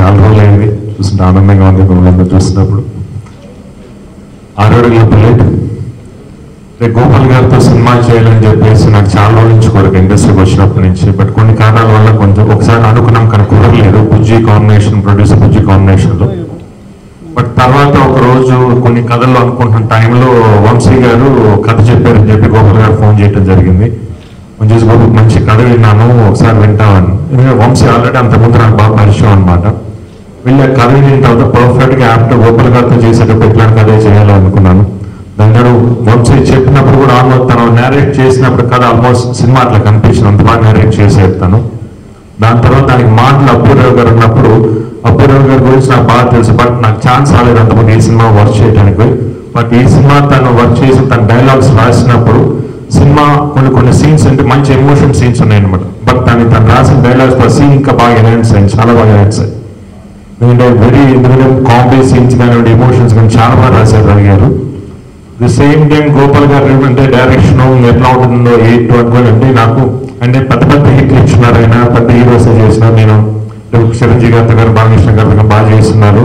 చాలా రోజులు అయింది చూస్తుంటే ఆనందంగా ఉంది మిమ్మల్ని చూసినప్పుడు. 6 అడుగుల బుల్లెట్ రేపు గోపాల్ గారితో సినిమా చేయాలని చెప్పేసి నాకు చాలా రోజుల నుంచి కోరిక ఇండస్ట్రీకి వచ్చినప్పటి నుంచి. బట్ కొన్ని కారణాల వల్ల కొంచెం ఒకసారి అనుకున్నాం కానీ కుదరలేదు, బుజ్జి కాంబినేషన్, ప్రొడ్యూసర్ బుజ్జి కాంబినేషన్లో. బట్ తర్వాత ఒక రోజు కొన్ని కథల్లో అనుకుంటున్న టైంలో వంశీ గారు కథ చెప్పారని చెప్పి గోపాల్ గారు ఫోన్ చేయడం జరిగింది. మంచి కథ విన్నాను, ఒకసారి వింటామని. ఎందుకంటే వంశీ ఆల్రెడీ అంతకుముందు నాకు బాగా పరిచయం అనమాట. వీళ్ళ కథ విన్న తర్వాత పర్ఫెక్ట్గా యాప్ట్ గోపాల్ గారితో చేసేటప్పుడు ఇట్లాంటి కథ చేయాలనుకున్నాను. దాని గారు వంశీ చెప్పినప్పుడు కూడా ఆల్మోస్ట్ తను నేరేట్ చేసినప్పుడు కథ ఆల్మోస్ట్ సినిమా అట్లా కనిపించింది, అంత బాగా నేరేట్ చేసేస్తాను. దాని తర్వాత దానికి మాటలు అప్పూరావు గారు ఉన్నప్పుడు అప్పూరావు గారి గురించి నాకు బాగా తెలుసు. బట్ నాకు ఛాన్స్ రాలేదు అంతకుముందు ఈ సినిమా వర్క్ చేయడానికి. బట్ ఈ సినిమా తను వర్క్ చేసి తన డైలాగ్స్ రాసినప్పుడు సినిమా కొన్ని సీన్స్ అంటే మంచి ఎమోషన్ సీన్స్ ఉన్నాయన్నమాట. బట్ తను రాసిన డైలాగ్స్ సీన్ ఇంకా బాగా ఎన్హాన్స్ అయ్యింది, చాలా బాగా ఎన్హాన్స్ అయ్యి. ఎందుకంటే కామెడీ సీన్స్ కానివ్వండి, ఎమోషన్స్ కానీ చాలా బాగా రాశారు అడిగారు. ది సేమ్ టైం గోపాల్ గారు అంటే డైరెక్షన్ ఎట్లా ఉంటుందో 8 అనుకోని అంటే నాకు అంటే పెద్ద హిట్లు ఇచ్చినారు, ఆయన పెద్ద హీరోస్ చేసినారు. నేను చిరంజీవి గారు బాలకృష్ణ గారు బాగా చేస్తున్నారు.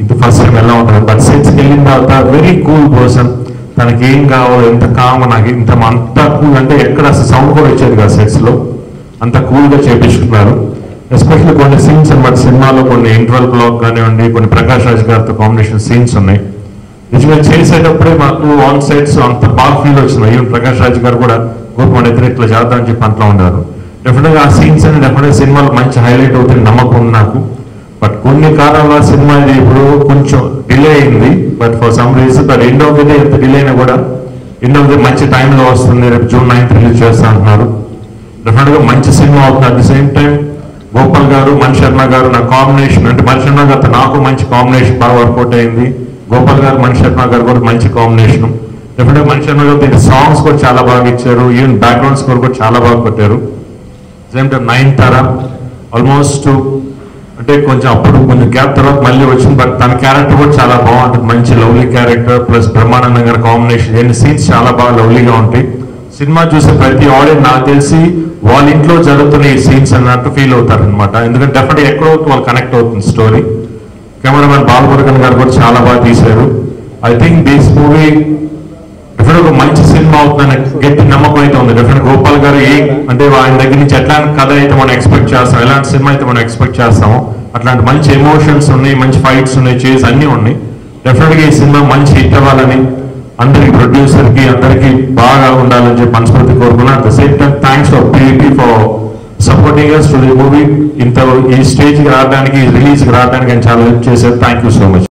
ఇది ఫస్ట్ టైం ఎలా ఉంటుంది. బట్ సెట్స్కి వెళ్ళిన తర్వాత వెరీ కూల్ పర్సన్, తనకి ఏం కావాలో ఎంత కామ నాకు అంత కూల్ అంటే ఎక్కడ అసలు సౌండ్ కూడా వచ్చేది కదా సెట్స్లో, అంత కూల్గా చేపించుకున్నారు. ఎస్పెషల్లీ కొన్ని సీన్స్ అనమాట సినిమాలో, కొన్ని ఇంటర్వల్ బ్లాక్ కానివ్వండి, కొన్ని ప్రకాష్ రాజ్ గారితో కాంబినేషన్ సీన్స్ ఉన్నాయి. నిజంగా చేసేటప్పుడే మాకు ఆన్ సైడ్స్ అంత బాగా ఫీల్ వచ్చింది. ఈవెన్ ప్రకాష్ రాజ్ గారు కూడా గోపం ఇద్దరు ఇట్లా చేద్దామని చెప్పి అంట్లో ఉన్నారు. డెఫినెట్గా ఆ సీన్స్ అని డెఫినెట్గా సినిమాలో మంచి హైలైట్ అవుతుంది నమ్మకం ఉంది నాకు. బట్ కొన్ని కారణాల సినిమా ఇది ఇప్పుడు కొంచెం డిలే అయింది. But for some reason but end of the day ఎంత డిలే అయినా కూడా ఎండ్ ఆఫ్ ది మంచి టైంలో వస్తుంది. రేపు June 9th రిలీజ్ చేస్తా అంటున్నారు. డెఫినెట్గా మంచి సినిమా అవుతుంది. At the same time Gopal గారు, మణి శర్మ గారు నా కాంబినేషన్ అంటే మణి శర్మ గారితో నాకు మంచి కాంబినేషన్ బాగా వర్కౌట్ అయింది. గోపాల్ గారు, మణి శర్మ గారు కూడా మంచి కాంబినేషన్. డెఫినెట్గా మణి శర్మ గారు దీని సాంగ్స్ కూడా చాలా బాగా ఇచ్చారు. ఈవెన్ బ్యాక్గ్రౌండ్ స్కోర్ కూడా చాలా బాగా కొట్టారు. సేమ్ టైం 9 ఆల్మోస్ట్ అంటే కొంచెం అప్పుడు కొంచెం గ్యాప్ తర్వాత మళ్ళీ వచ్చింది. బట్ తన క్యారెక్టర్ కూడా చాలా బాగుంటుంది, మంచి లవ్లీ క్యారెక్టర్. ప్లస్ బ్రహ్మానందం గారి కాంబినేషన్, ఎన్ని సీన్స్ చాలా బాగా లవ్లీగా ఉంటాయి. సినిమా చూసే ప్రతి ఆడియన్స్ నాకు తెలిసి వాళ్ళ ఇంట్లో జరుగుతున్న ఈ సీన్స్ అన్నట్టు ఫీల్ అవుతారు అనమాట. ఎందుకంటే డెఫినెట్గా ఎక్కడో వాళ్ళు కనెక్ట్ అవుతుంది స్టోరీ. కెమెరామెన్ బాలమురుగన్ గారు కూడా చాలా బాగా తీశారు. I think this movie definite ఒక మంచి సినిమా అవుతుందని గట్టి నమ్మకం అయితే ఉంది. డెఫినెట్ గోపాల్ గారు అంటే ఆయన దగ్గర నుంచి ఎట్లాంటి కథ అయితే మనం ఎక్స్పెక్ట్ చేస్తాం, ఎలాంటి సినిమా అయితే మనం ఎక్స్పెక్ట్ చేస్తామో అట్లాంటి మంచి ఎమోషన్స్ ఉన్నాయి, మంచి ఫైట్స్ ఉన్నాయి, చేసి అన్నీ ఉన్నాయి. డెఫినెట్గా ఈ సినిమా మంచి హిట్ అవ్వాలని అందరికి, ప్రొడ్యూసర్కి అందరికీ బాగా ఉండాలని చెప్పి మనస్ఫూర్తి కోరుకున్నాను. At the same time thanks for PVP for supporting us to the movie. ఈ స్టేజ్కి రావడానికి, ఈ రిలీజ్కి రావడానికి ఆయన చాలా హెల్ప్ చేశారు. Thank you so much.